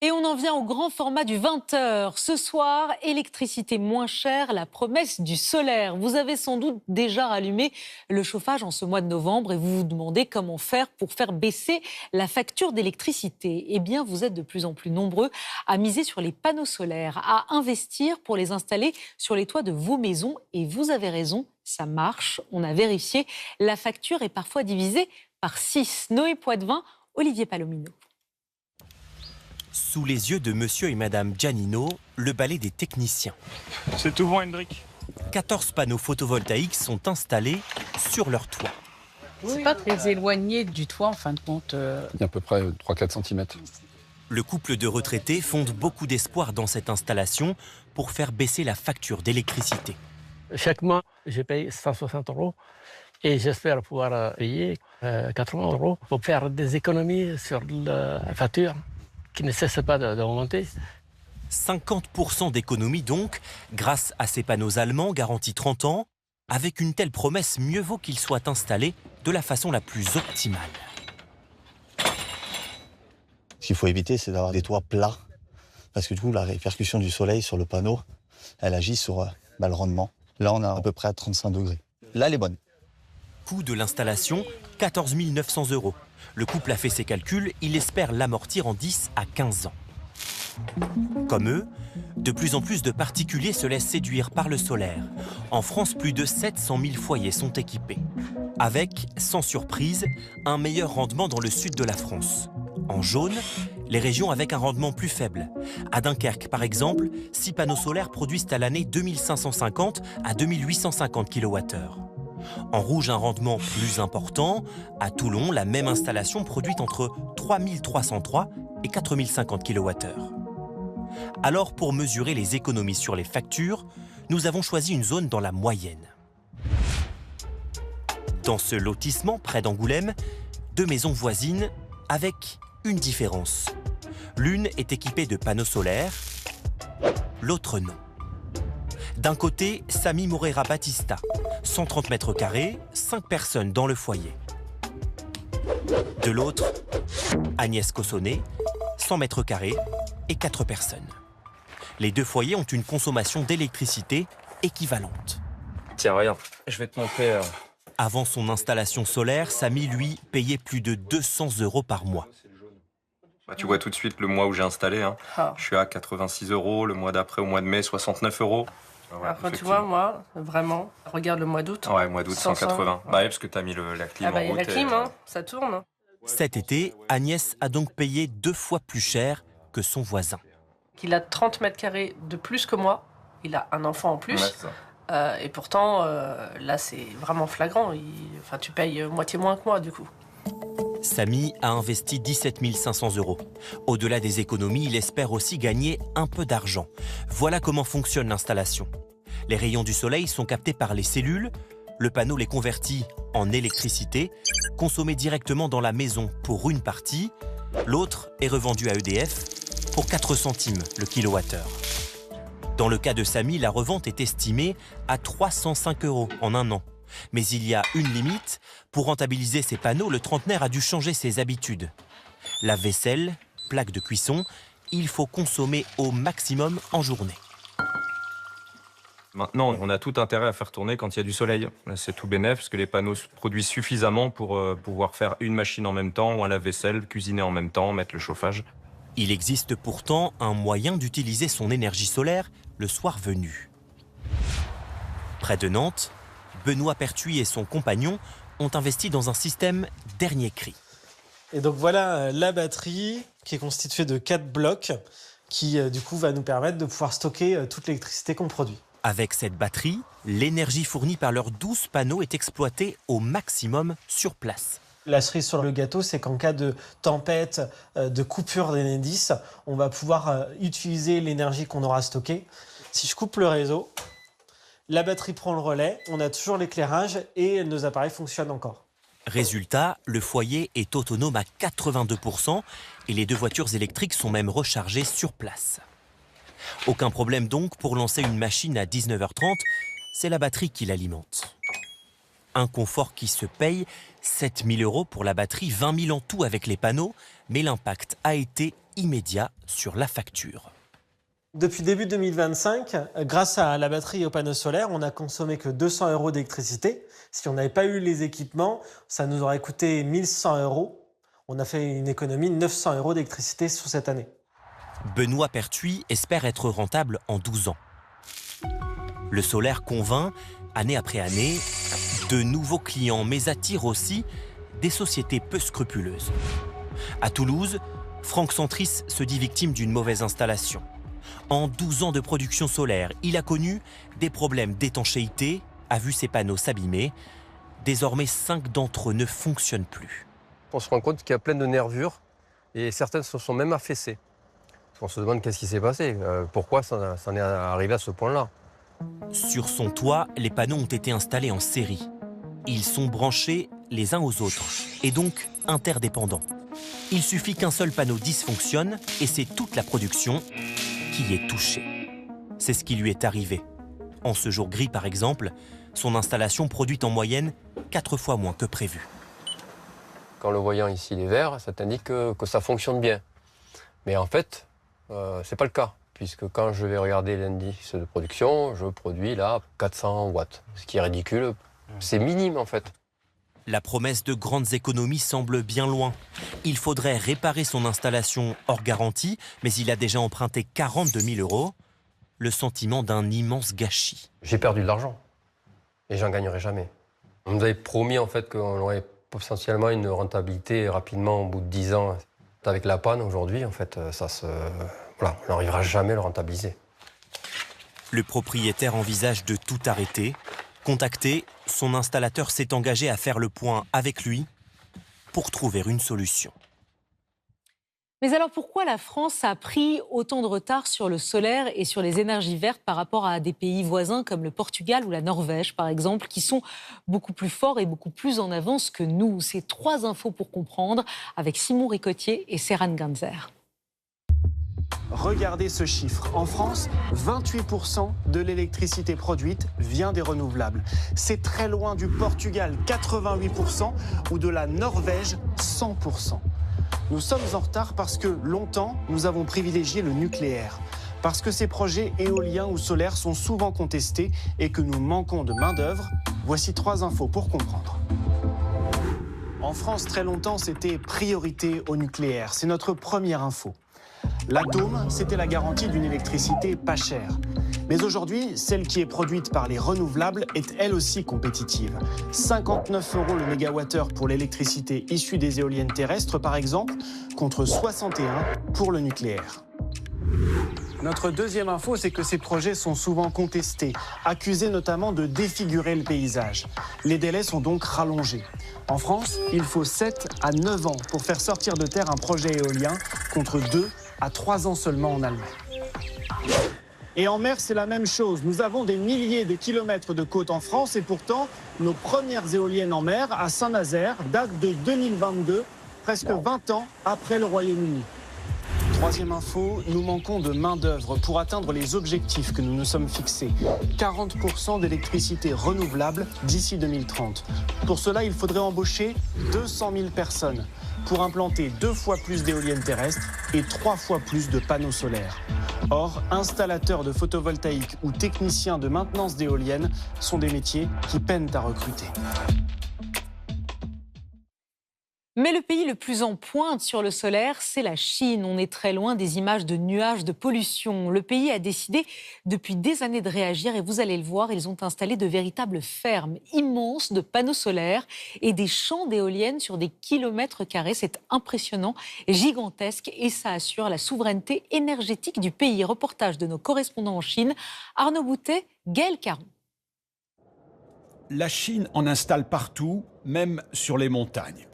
Et on en vient au grand format du 20h. Ce soir, électricité moins chère, la promesse du solaire. Vous avez sans doute déjà rallumé le chauffage en ce mois de novembre et vous vous demandez comment faire pour faire baisser la facture d'électricité. Eh bien, vous êtes de plus en plus nombreux à miser sur les panneaux solaires, à investir pour les installer sur les toits de vos maisons. Et vous avez raison, ça marche. On a vérifié, la facture est parfois divisée par 6. Noé Poitvin, Olivier Palomino. Sous les yeux de monsieur et madame Giannino, le balai des techniciens. C'est tout bon, Hendrik. 14 panneaux photovoltaïques sont installés sur leur toit. C'est pas très éloigné du toit, en fin de compte. Il y a à peu près 3-4 cm. Le couple de retraités fonde beaucoup d'espoir dans cette installation pour faire baisser la facture d'électricité. Chaque mois, je paye 160 € et j'espère pouvoir payer 80 € pour faire des économies sur la facture qui ne cesse pas d'augmenter. 50% d'économie donc, grâce à ces panneaux allemands garantis 30 ans. Avec une telle promesse, mieux vaut qu'ils soient installés de la façon la plus optimale. Ce qu'il faut éviter, c'est d'avoir des toits plats. Parce que du coup, la répercussion du soleil sur le panneau, elle agit sur le rendement. Là, on a à peu près à 35 degrés. Là, elle est bonne. Coût de l'installation, 14 900 €. Le couple a fait ses calculs, il espère l'amortir en 10 à 15 ans. Comme eux, de plus en plus de particuliers se laissent séduire par le solaire. En France, plus de 700 000 foyers sont équipés. Avec, sans surprise, un meilleur rendement dans le sud de la France. En jaune, les régions avec un rendement plus faible. À Dunkerque, par exemple, 6 panneaux solaires produisent à l'année 2550 à 2850 kWh. En rouge, un rendement plus important. À Toulon, la même installation produit entre 3303 et 4050 kWh. Alors, pour mesurer les économies sur les factures, nous avons choisi une zone dans la moyenne. Dans ce lotissement, près d'Angoulême, 2 maisons voisines avec une différence. L'une est équipée de panneaux solaires, l'autre non. D'un côté, Samy Moreira Batista, 130 mètres carrés, 5 personnes dans le foyer. De l'autre, Agnès Cossonnet, 100 mètres carrés et 4 personnes. Les deux foyers ont une consommation d'électricité équivalente. Tiens, regarde, je vais te montrer. Avant son installation solaire, Samy, lui, payait plus de 200 € par mois. Bah, tu vois tout de suite le mois où j'ai installé. Hein. Je suis à 86 €, le mois d'après, au mois de mai, 69 €. Ouais, après, tu vois, moi, vraiment, regarde le mois d'août. Ouais, mois d'août, 180. Bah oui, parce que t'as mis la clim en y a route. la clim, hein, ça tourne. Cet été, Agnès a donc payé 2 fois plus cher que son voisin. Il a 30 mètres carrés de plus que moi. Il a un enfant en plus. Ouais, et pourtant, là, c'est vraiment flagrant. Enfin, tu payes moitié moins que moi, du coup. Samy a investi 17 500 €. Au-delà des économies, il espère aussi gagner un peu d'argent. Voilà comment fonctionne l'installation. Les rayons du soleil sont captés par les cellules. Le panneau les convertit en électricité, consommée directement dans la maison pour une partie. L'autre est revendu à EDF pour 4 centimes le kilowattheure. Dans le cas de Samy, la revente est estimée à 305 € en un an. Mais il y a une limite. Pour rentabiliser ces panneaux, le trentenaire a dû changer ses habitudes. La vaisselle, plaque de cuisson, il faut consommer au maximum en journée. Maintenant, on a tout intérêt à faire tourner quand il y a du soleil. Là, c'est tout bénef, parce que les panneaux produisent suffisamment pour pouvoir faire une machine en même temps, ou un lave-vaisselle, cuisiner en même temps, mettre le chauffage. Il existe pourtant un moyen d'utiliser son énergie solaire le soir venu. Près de Nantes, Benoît Pertuis et son compagnon ont investi dans un système dernier cri. Et donc voilà la batterie qui est constituée de 4 blocs qui du coup va nous permettre de pouvoir stocker toute l'électricité qu'on produit. Avec cette batterie, l'énergie fournie par leurs 12 panneaux est exploitée au maximum sur place. La cerise sur le gâteau, c'est qu'en cas de tempête, de coupure d'Enedis, on va pouvoir utiliser l'énergie qu'on aura stockée. Si je coupe le réseau, la batterie prend le relais, on a toujours l'éclairage et nos appareils fonctionnent encore. Résultat, le foyer est autonome à 82% et les 2 voitures électriques sont même rechargées sur place. Aucun problème donc pour lancer une machine à 19h30, c'est la batterie qui l'alimente. Un confort qui se paye 7 000 € pour la batterie, 20 000 en tout avec les panneaux, mais l'impact a été immédiat sur la facture. Depuis début 2025, grâce à la batterie et aux panneaux solaires, on n'a consommé que 200 € d'électricité. Si on n'avait pas eu les équipements, ça nous aurait coûté 1 100 €. On a fait une économie de 900 € d'électricité sur cette année. Benoît Pertuis espère être rentable en 12 ans. Le solaire convainc, année après année, de nouveaux clients, mais attire aussi des sociétés peu scrupuleuses. À Toulouse, Franck Centris se dit victime d'une mauvaise installation. En 12 ans de production solaire, il a connu des problèmes d'étanchéité, a vu ses panneaux s'abîmer. Désormais, 5 d'entre eux ne fonctionnent plus. On se rend compte qu'il y a plein de nervures et certaines se sont même affaissées. On se demande qu'est-ce qui s'est passé, pourquoi ça en est arrivé à ce point-là. Sur son toit, les panneaux ont été installés en série. Ils sont branchés les uns aux autres et donc interdépendants. Il suffit qu'un seul panneau dysfonctionne et c'est toute la production qui est touchée. C'est ce qui lui est arrivé. En ce jour gris, par exemple, son installation produit en moyenne 4 fois moins que prévu. Quand le voyant ici, il est vert, ça t'indique que ça fonctionne bien. Mais en fait, c'est pas le cas, puisque quand je vais regarder l'indice de production, je produis là 400 watts, ce qui est ridicule. C'est minime en fait. La promesse de grandes économies semble bien loin. Il faudrait réparer son installation hors garantie, mais il a déjà emprunté 42 000 €. Le sentiment d'un immense gâchis. J'ai perdu de l'argent et j'en gagnerai jamais. On nous avait promis en fait qu'on aurait potentiellement une rentabilité rapidement au bout de 10 ans. Avec la panne aujourd'hui, en fait, voilà, on n'arrivera jamais à le rentabiliser. Le propriétaire envisage de tout arrêter. Contacté, son installateur s'est engagé à faire le point avec lui pour trouver une solution. Mais alors pourquoi la France a pris autant de retard sur le solaire et sur les énergies vertes par rapport à des pays voisins comme le Portugal ou la Norvège, par exemple, qui sont beaucoup plus forts et beaucoup plus en avance que nous? C'est 3 infos pour comprendre avec Simon Ricotier et Serhan Ganzer. Regardez ce chiffre. En France, 28% de l'électricité produite vient des renouvelables. C'est très loin du Portugal, 88%, ou de la Norvège, 100%. Nous sommes en retard parce que longtemps, nous avons privilégié le nucléaire. Parce que ces projets éoliens ou solaires sont souvent contestés et que nous manquons de main-d'œuvre. Voici 3 infos pour comprendre. En France, très longtemps, c'était priorité au nucléaire. C'est notre première info. L'atome, c'était la garantie d'une électricité pas chère. Mais aujourd'hui, celle qui est produite par les renouvelables est elle aussi compétitive. 59 € le mégawattheure pour l'électricité issue des éoliennes terrestres, par exemple, contre 61 pour le nucléaire. Notre deuxième info, c'est que ces projets sont souvent contestés, accusés notamment de défigurer le paysage. Les délais sont donc rallongés. En France, il faut 7 à 9 ans pour faire sortir de terre un projet éolien, contre 2 à 3 ans seulement en Allemagne. Et en mer, c'est la même chose. Nous avons des milliers de kilomètres de côtes en France et pourtant, nos premières éoliennes en mer, à Saint-Nazaire, datent de 2022, presque 20 ans après le Royaume-Uni. Troisième info, nous manquons de main-d'œuvre pour atteindre les objectifs que nous nous sommes fixés. 40% d'électricité renouvelable d'ici 2030. Pour cela, il faudrait embaucher 200 000 personnes pour implanter 2 fois plus d'éoliennes terrestres et 3 fois plus de panneaux solaires. Or, installateurs de photovoltaïque ou techniciens de maintenance d'éoliennes sont des métiers qui peinent à recruter. Mais le pays le plus en pointe sur le solaire, c'est la Chine. On est très loin des images de nuages de pollution. Le pays a décidé depuis des années de réagir et vous allez le voir, ils ont installé de véritables fermes immenses de panneaux solaires et des champs d'éoliennes sur des kilomètres carrés. C'est impressionnant, gigantesque et ça assure la souveraineté énergétique du pays. Reportage de nos correspondants en Chine, Arnaud Boutet, Gaël Caron. La Chine en installe partout, même sur les montagnes.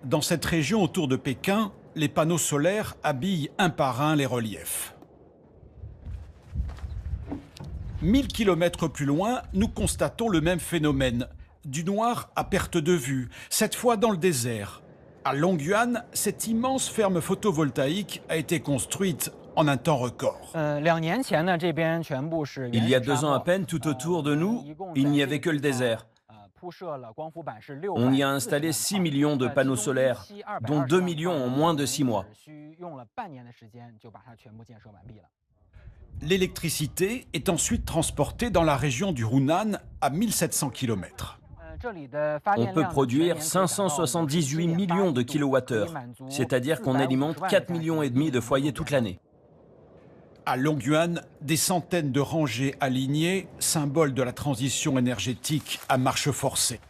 Dans cette région autour de Pékin, les panneaux solaires habillent un par un les reliefs. 1000 km plus loin, nous constatons le même phénomène. Du noir à perte de vue, cette fois dans le désert. À Longyuan, cette immense ferme photovoltaïque a été construite en un temps record. Il y a 2 ans à peine, tout autour de nous, il n'y avait que le désert. On y a installé 6 millions de panneaux solaires, dont 2 millions en moins de 6 mois. L'électricité est ensuite transportée dans la région du Hunan à 1700 km. On peut produire 578 millions de kilowattheures, c'est-à-dire qu'on alimente 4,5 millions de foyers toute l'année. À Longyuan, des centaines de rangées alignées, symbole de la transition énergétique à marche forcée.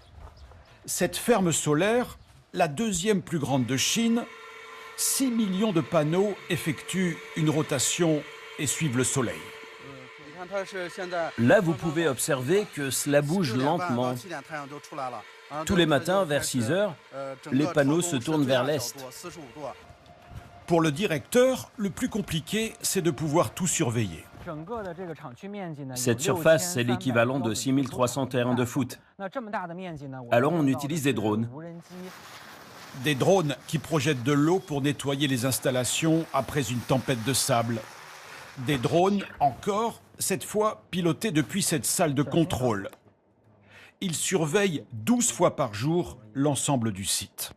Cette ferme solaire, la deuxième plus grande de Chine, 6 millions de panneaux effectuent une rotation et suivent le soleil. Là, vous pouvez observer que cela bouge lentement. Tous les matins, vers 6 heures, les panneaux se tournent vers l'est. Pour le directeur, le plus compliqué, c'est de pouvoir tout surveiller. Cette surface, c'est l'équivalent de 6300 terrains de foot. Alors on utilise des drones. Des drones qui projettent de l'eau pour nettoyer les installations après une tempête de sable. Des drones, encore, cette fois pilotés depuis cette salle de contrôle. Ils surveillent 12 fois par jour l'ensemble du site.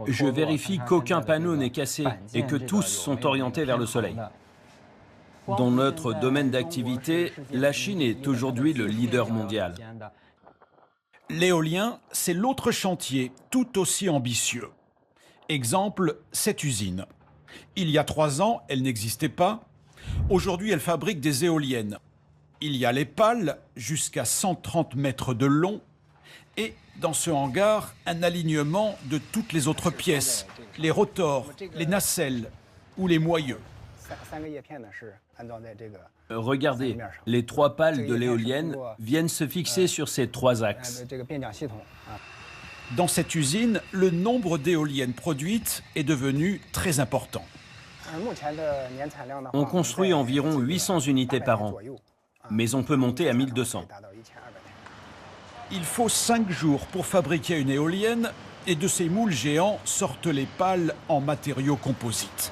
Je vérifie qu'aucun panneau n'est cassé et que tous sont orientés vers le soleil. Dans notre domaine d'activité, la Chine est aujourd'hui le leader mondial. L'éolien, c'est l'autre chantier, tout aussi ambitieux. Exemple, cette usine. Il y a 3 ans, elle n'existait pas. Aujourd'hui, elle fabrique des éoliennes. Il y a les pales, jusqu'à 130 mètres de long, et dans ce hangar, un alignement de toutes les autres pièces, les rotors, les nacelles ou les moyeux. Regardez, les 3 pales de l'éolienne viennent se fixer sur ces 3 axes. Dans cette usine, le nombre d'éoliennes produites est devenu très important. On construit environ 800 unités par an, mais on peut monter à 1200. Il faut 5 jours pour fabriquer une éolienne et de ces moules géants sortent les pales en matériaux composites.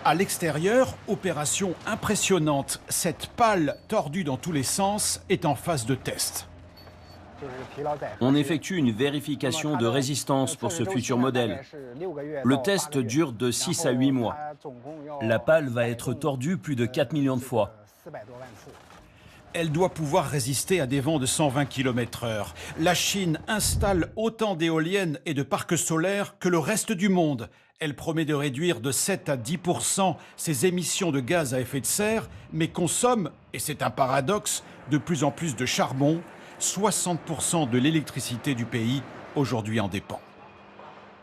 À l'extérieur, opération impressionnante, cette pale tordue dans tous les sens est en phase de test. On effectue une vérification de résistance pour ce futur modèle. Le test dure de 6 à 8 mois. La pale va être tordue plus de 4 millions de fois. Elle doit pouvoir résister à des vents de 120 km/h. La Chine installe autant d'éoliennes et de parcs solaires que le reste du monde. Elle promet de réduire de 7 à 10% ses émissions de gaz à effet de serre, mais consomme, et c'est un paradoxe, de plus en plus de charbon. 60% de l'électricité du pays aujourd'hui en dépend.